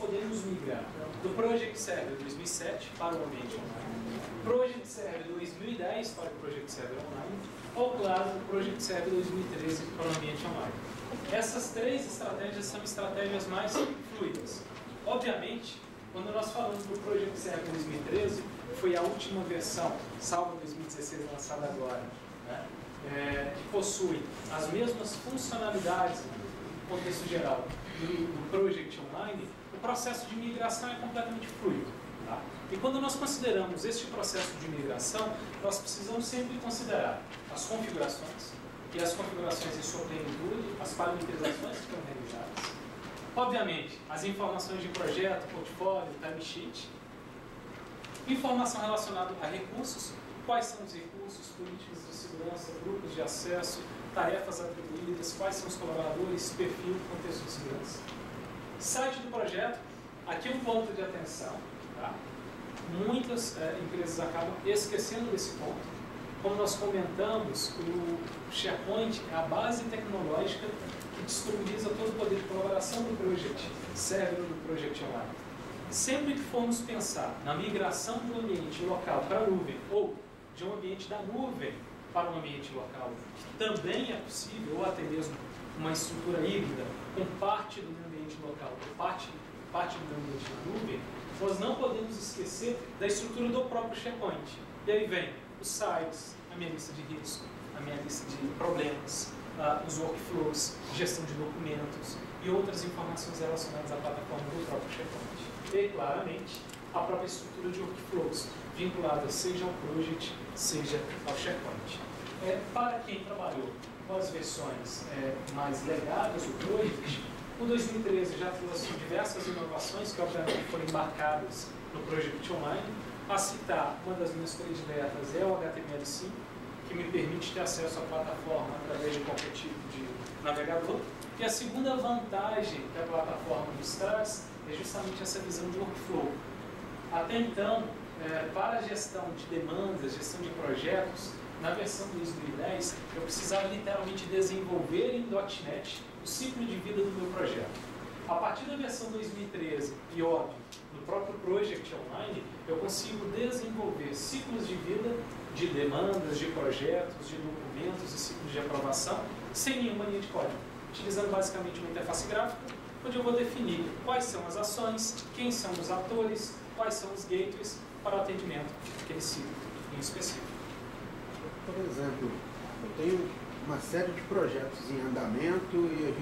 podemos migrar do Project Server 2007 para o ambiente online, Project Server 2010 para o Project Server Online, ou, claro, o Project Server 2013 para o ambiente online. Essas três estratégias são estratégias mais fluidas. Obviamente, quando nós falamos do Project Server 2013, foi a última versão, salvo 2016 lançada agora, né? Que possui as mesmas funcionalidades no contexto geral do Project Online, o processo de migração é completamente fluido. Tá? E quando nós consideramos este processo de migração, nós precisamos sempre considerar as configurações, e as configurações em sua plenitude, as parametrizações que foram realizadas, obviamente, as informações de projeto, portfólio, timesheet, informação relacionada a recursos, quais são os recursos, políticas de segurança, grupos de acesso, tarefas atribuídas, quais são os colaboradores, perfil, contexto de segurança. Site do projeto, aqui um ponto de atenção. Tá? Muitas empresas acabam esquecendo desse ponto. Como nós comentamos, o SharePoint é a base tecnológica que disponibiliza todo o poder de colaboração do Project Server ou do Project Online. Sempre que formos pensar na migração do ambiente local para a nuvem ou de um ambiente da nuvem para um ambiente local, que também é possível, ou até mesmo uma estrutura híbrida com parte do meu ambiente local ou parte do meu ambiente na nuvem, nós não podemos esquecer da estrutura do próprio SharePoint. E aí vem os sites, a minha lista de risco, a minha lista de problemas, os workflows, gestão de documentos e outras informações relacionadas à plataforma do próprio SharePoint. E, claramente, a própria estrutura de workflows vinculada seja ao Project, seja ao SharePoint. Para quem trabalhou com as versões mais legadas do Project, o 2013 já trouxe diversas inovações que, obviamente, foram embarcadas no Project Online. A citar, uma das minhas prediletas é o HTML5, que me permite ter acesso à plataforma através de qualquer tipo de navegador. E a segunda vantagem que a plataforma nos traz é justamente essa visão de workflow. Até então, para a gestão de demandas, gestão de projetos, na versão 2010, eu precisava literalmente desenvolver em .NET o ciclo de vida do meu projeto. A partir da versão 2013, e óbvio, no próprio Project Online, eu consigo desenvolver ciclos de vida de demandas, de projetos, de documentos e ciclos de aprovação sem nenhuma linha de código, utilizando basicamente uma interface gráfica, onde eu vou definir quais são as ações, quem são os atores, quais são os gateways para o atendimento daquele ciclo em específico. Por exemplo, eu tenho uma série de projetos em andamento e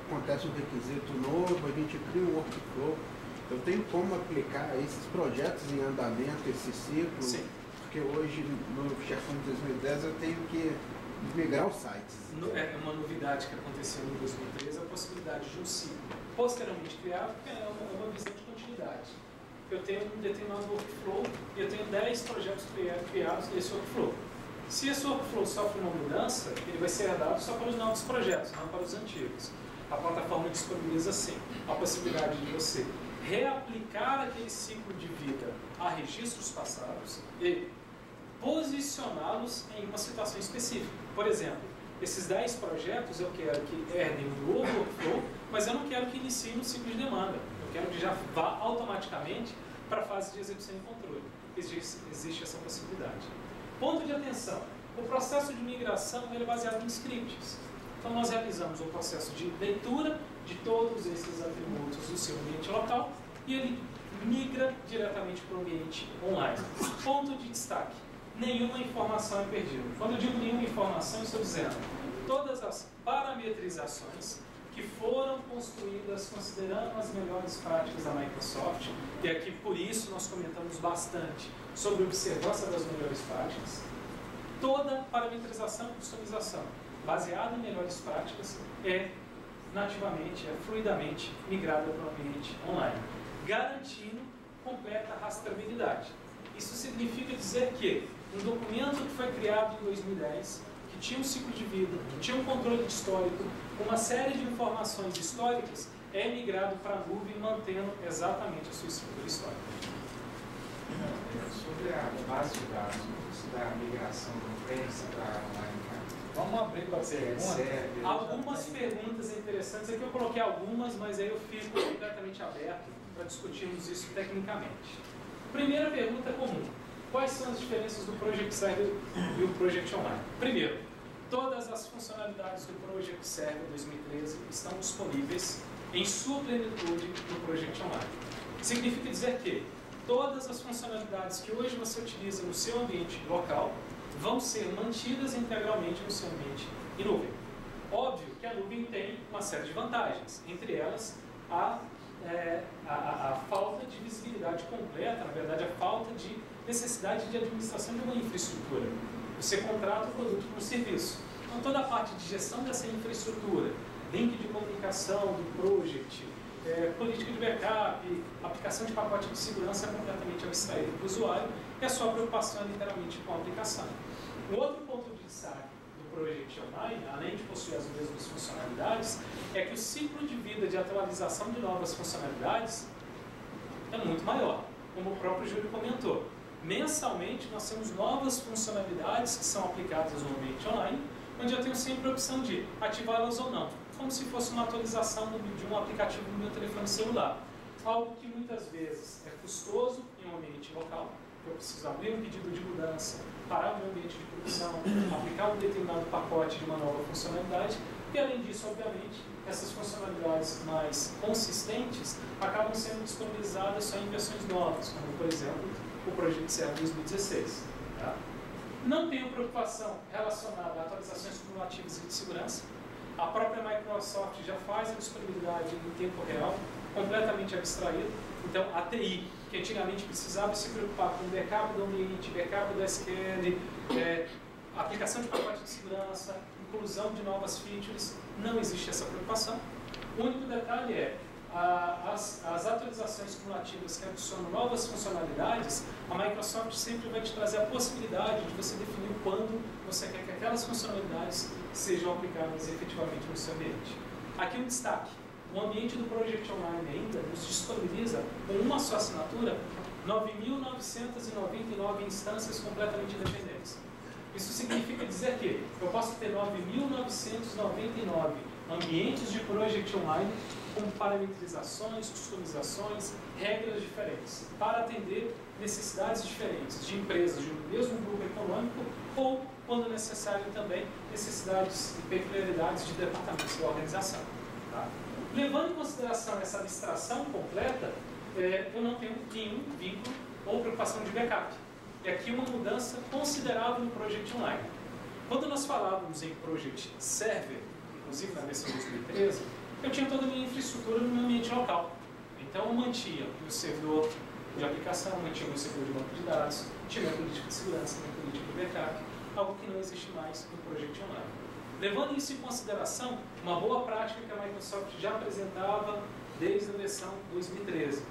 acontece um requisito novo, a gente cria um workflow. Eu tenho como aplicar esses projetos em andamento, esse ciclo? Sim. Porque hoje no SharePoint 2010 eu tenho que migrar os sites. É uma novidade que aconteceu em 2013, a possibilidade de um ciclo posteriormente criado, que é uma visão de continuidade. Eu tenho um determinado workflow e eu tenho 10 projetos criados nesse workflow. Se esse workflow sofre uma mudança, ele vai ser herdado só para os novos projetos, não para os antigos. A plataforma disponibiliza, sim, a possibilidade de você reaplicar aquele ciclo de vida a registros passados e posicioná-los em uma situação específica. Por exemplo, esses 10 projetos eu quero que herdem um novo workflow, mas eu não quero que iniciem um ciclo de demanda. Eu quero que já vá automaticamente para a fase de execução e controle. Existe essa possibilidade. Ponto de atenção. O processo de migração é baseado em scripts. Então nós realizamos o processo de leitura de todos esses atributos do seu ambiente local e ele migra diretamente para o ambiente online. Ponto de destaque. Nenhuma informação é perdida. Quando eu digo nenhuma informação, eu estou dizendo todas as parametrizações que foram construídas considerando as melhores práticas da Microsoft, e aqui por isso nós comentamos bastante sobre a observância das melhores práticas. Toda parametrização e customização baseada em melhores práticas é nativamente, fluidamente migrada para o ambiente online, garantindo completa rastreabilidade. Isso significa dizer que um documento que foi criado em 2010, que tinha um ciclo de vida, que tinha um controle histórico, uma série de informações históricas, é migrado para a nuvem, mantendo exatamente a sua estrutura histórica. Sobre a base de dados, da migração do on-premise para online, Vamos abrir para perguntas. Algumas perguntas interessantes, aqui eu coloquei algumas, mas aí eu fico completamente aberto para discutirmos isso tecnicamente. Primeira pergunta comum: quais são as diferenças do Project Server e o Project Online? Primeiro, todas as funcionalidades do Project Server 2013 estão disponíveis em sua plenitude no Project Online. Significa dizer que todas as funcionalidades que hoje você utiliza no seu ambiente local vão ser mantidas integralmente no seu ambiente em nuvem. Óbvio que a nuvem tem uma série de vantagens, entre elas a falta de visibilidade completa, na verdade a falta de necessidade de administração de uma infraestrutura. Você contrata o produto como serviço. Então toda a parte de gestão dessa infraestrutura, link de comunicação do project, política de backup, aplicação de pacote de segurança é completamente abstraído para o usuário e a sua preocupação é literalmente com a aplicação. Um outro ponto de destaque do Project Online, além de possuir as mesmas funcionalidades, é que o ciclo de vida de atualização de novas funcionalidades é muito maior, como o próprio Júlio comentou. Mensalmente nós temos novas funcionalidades que são aplicadas no ambiente online, onde eu tenho sempre a opção de ativá-las ou não, como se fosse uma atualização de um aplicativo no meu telefone celular. Algo que muitas vezes é custoso em um ambiente local, eu preciso abrir um pedido de mudança, parar o meu ambiente de produção, aplicar um determinado pacote de uma nova funcionalidade, e além disso, obviamente, essas funcionalidades mais consistentes acabam sendo disponibilizadas só em versões novas, como por exemplo o Project Server 2016. Tá? Não tenho preocupação relacionada a atualizações cumulativas e de segurança. A própria Microsoft já faz a disponibilidade em tempo real, completamente abstraído. Então, a TI, que antigamente precisava se preocupar com backup do ambiente, backup do SQL, aplicação de pacote de segurança, inclusão de novas features, não existe essa preocupação. O único detalhe é as atualizações cumulativas que adicionam novas funcionalidades, a Microsoft sempre vai te trazer a possibilidade de você definir quando você quer que aquelas funcionalidades sejam aplicadas efetivamente no seu ambiente. Aqui um destaque: o ambiente do Project Online ainda nos disponibiliza com uma só assinatura 9.999 instâncias completamente independentes. Isso significa dizer que eu posso ter 9.999 ambientes de Project Online com parametrizações, customizações, regras diferentes, para atender necessidades diferentes de empresas de um mesmo grupo econômico ou, quando necessário também, necessidades e peculiaridades de departamentos da organização. Tá? Levando em consideração essa abstração completa, eu não tenho nenhum vínculo ou preocupação de backup. E aqui uma mudança considerável no Project Online. Quando nós falávamos em Project Server, inclusive na versão 2013, eu tinha toda a minha infraestrutura no meu ambiente local. Então eu mantinha o meu servidor de aplicação, mantinha o meu servidor de banco de dados, tinha minha política de segurança, minha política de backup, algo que não existe mais no Project Online. Levando isso em consideração, uma boa prática que a Microsoft já apresentava desde a versão 2013.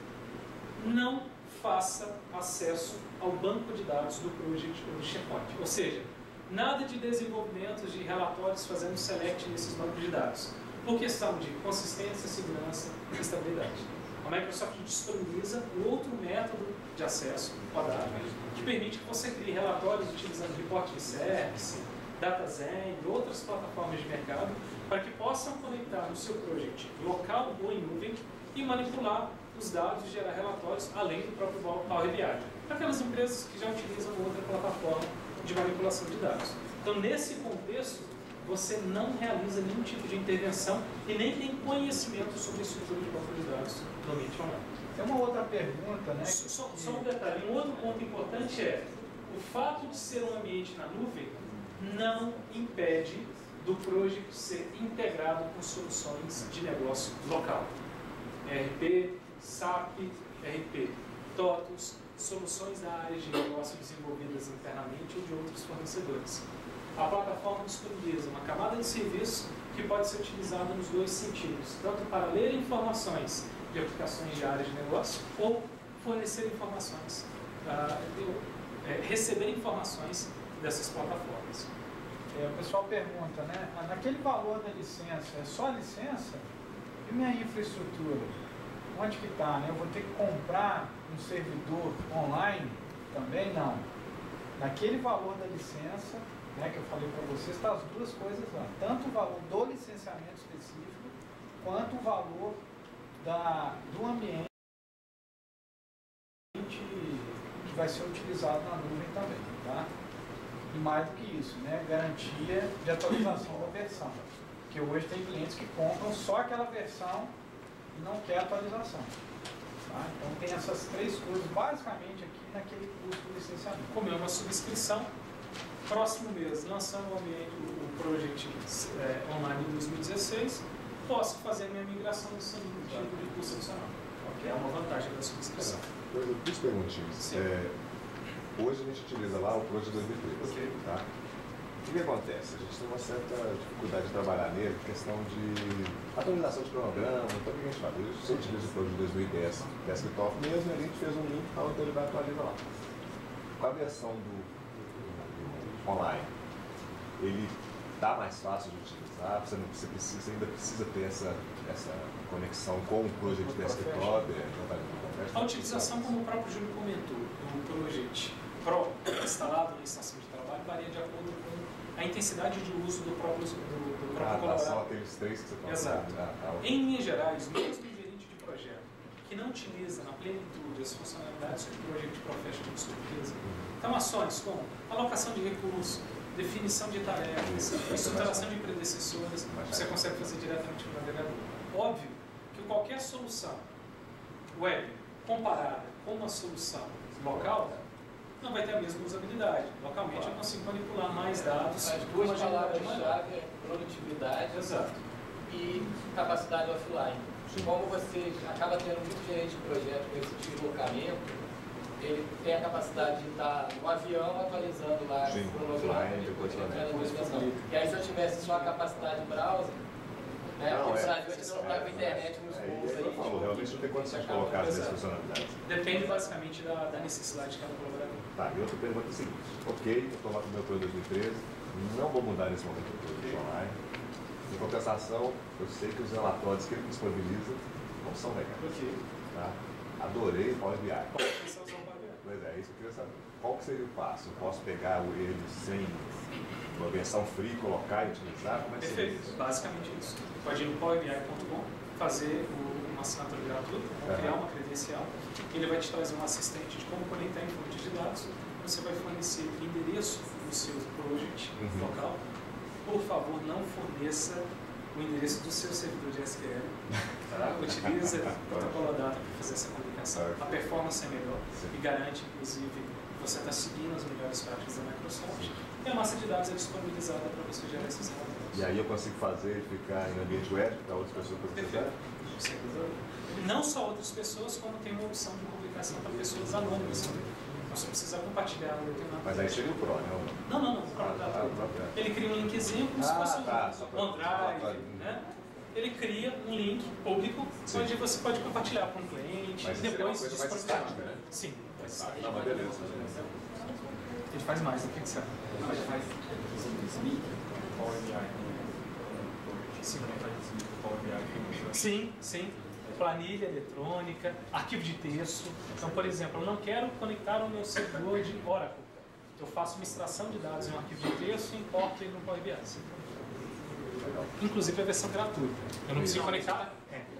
Não faça acesso ao banco de dados do Project ou do SharePoint. Ou seja, nada de desenvolvimentos de relatórios fazendo select nesses bancos de dados, por questão de consistência, segurança e estabilidade. A Microsoft disponibiliza um outro método de acesso ao dado, que permite que você crie relatórios utilizando Report Service, DataZen e outras plataformas de mercado, para que possam conectar no seu project local ou em nuvem e manipular os dados e gerar relatórios além do próprio Power BI, para aquelas empresas que já utilizam outra plataforma de manipulação de dados. Então, nesse contexto, você não realiza nenhum tipo de intervenção e nem tem conhecimento sobre a estrutura de banco de dados no ambiente online. Tem uma outra pergunta, né? Só um detalhe. Um outro ponto importante é o fato de ser um ambiente na nuvem não impede do project ser integrado com soluções de negócio local. ERP, SAP, ERP, TOTUS, soluções da área de negócio desenvolvidas internamente ou de outros fornecedores. A plataforma disponibiliza uma camada de serviço que pode ser utilizada nos dois sentidos, tanto para ler informações de aplicações de área de negócio ou fornecer informações, receber informações dessas plataformas. O pessoal pergunta, né? Naquele valor da licença, é só a licença? E minha infraestrutura? Onde que está? Né? Eu vou ter que comprar um servidor online? Também não. Naquele valor da licença, né, que eu falei para vocês, está as duas coisas lá. Tanto o valor do licenciamento específico, quanto o valor do ambiente que vai ser utilizado na nuvem também, tá? E mais do que isso, né, garantia de atualização da versão. Porque hoje tem clientes que compram só aquela versão e não quer atualização. Tá? Então tem essas três coisas basicamente aqui naquele custo do licenciamento. Como é uma subscrição, próximo mês lançando o Project online em 2016, posso fazer a minha migração desse tipo de custo adicional. Okay? É uma vantagem da subscrição. Duas perguntinhas. Hoje a gente utiliza lá o Project 2013. Okay. Tá? O que acontece? A gente tem uma certa dificuldade de trabalhar nele, questão de atualização de cronograma, então o que a gente faz? Você utiliza o Project 2010 desktop mesmo, e a gente fez um link para onde ele vai atualizar lá. Com a versão do online, ele está mais fácil de utilizar, você ainda precisa ter essa conexão com o Project Desktop. A utilização, como o próprio Júlio comentou, do Project Pro instalado na estação de trabalho varia de acordo com a intensidade de uso do próprio colaborador. São aqueles três que você falou. Exato. Em linhas gerais, mesmo o gerente de projeto que não utiliza na plenitude as funcionalidades que o Project Pro fecha de surpresa, então ações como alocação de recursos, definição de tarefas, estruturação de predecessores, você consegue fazer diretamente no navegador. Óbvio que qualquer solução web comparada com uma solução local não vai ter a mesma usabilidade. Localmente eu consigo manipular mais dados. As duas palavras-chave é produtividade. Exato. E capacidade offline. Como você acaba tendo muito gerente de projeto com esse deslocamento, ele tem a capacidade de estar no avião atualizando lá o cronograma e depois entrando na atualização. E aí se eu tivesse só a capacidade browser, né, porque os aviões não estão com internet nos voos aí. Realmente não tem condição de colocar as funcionalidades. Depende basicamente da necessidade de cada colaborador. Tá, e outra pergunta é a seguinte: ok, eu estou lá com o meu Pro 2013, não vou mudar nesse momento o produto online. Em compensação, eu sei que os relatórios que ele disponibiliza não são legais. Ok. Tá? Adorei o Power BI. Começar a usar o Power BI. Pois é, isso que eu queria saber. Qual que seria o passo? Eu posso pegar ele sem uma versão free, colocar e utilizar? Como é que seria Perfeito, isso? basicamente isso. Pode ir no powerbi.com, fazer uma assinatura gratuita, criar uma credencial, ele vai te trazer um assistente de como conectar em fontes de dados, você vai fornecer o endereço do seu project local. Por favor, não forneça o endereço do seu servidor de SQL, tá? Utilize o protocolo data para fazer essa comunicação. A performance é melhor e garante, inclusive, que você está seguindo as melhores práticas da Microsoft. E a massa de dados é disponibilizada para você gerar esses relatórios. E aí eu consigo fazer ele ficar em ambiente web para outras pessoas Perfeito. Não só outras pessoas, como tem uma opção de publicação para pessoas anônimas também. Você precisa compartilhar o determinado. Mas aí seria o Pro, né? Não. O Pro ele cria um linkzinho como se fosse um OneDrive, né? Ele cria um link público onde você pode compartilhar com um cliente. Mas e depois seria uma coisa mais estática, né? Sim. Não, mas beleza. Ele faz mais do que você. Mas faz Power BI. Sim. Power BI. Sim. Planilha eletrônica, arquivo de texto. Então, por exemplo, eu não quero conectar o meu servidor de Oracle. Eu faço uma extração de dados em um arquivo de texto e importo ele no Power BI. Inclusive a versão gratuita. Eu não preciso conectar.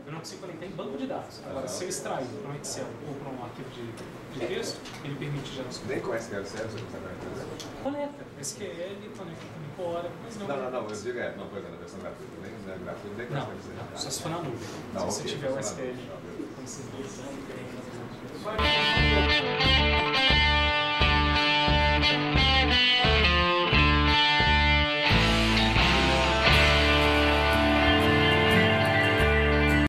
Eu não preciso conectar em banco de dados. Agora, se eu extrair para um Excel ou para um arquivo de texto, ele permite já nos Nem com SQL Server você consegue conectar? conecta. SQL, conecta com Oracle, mas não. Não, eu digo pois é, na versão gratuita. Nem gratuita, nem com Não, SQL Server. só se for na nuvem. Tá, Se você ok, tiver o só na SQL. nuvem. Como você diz,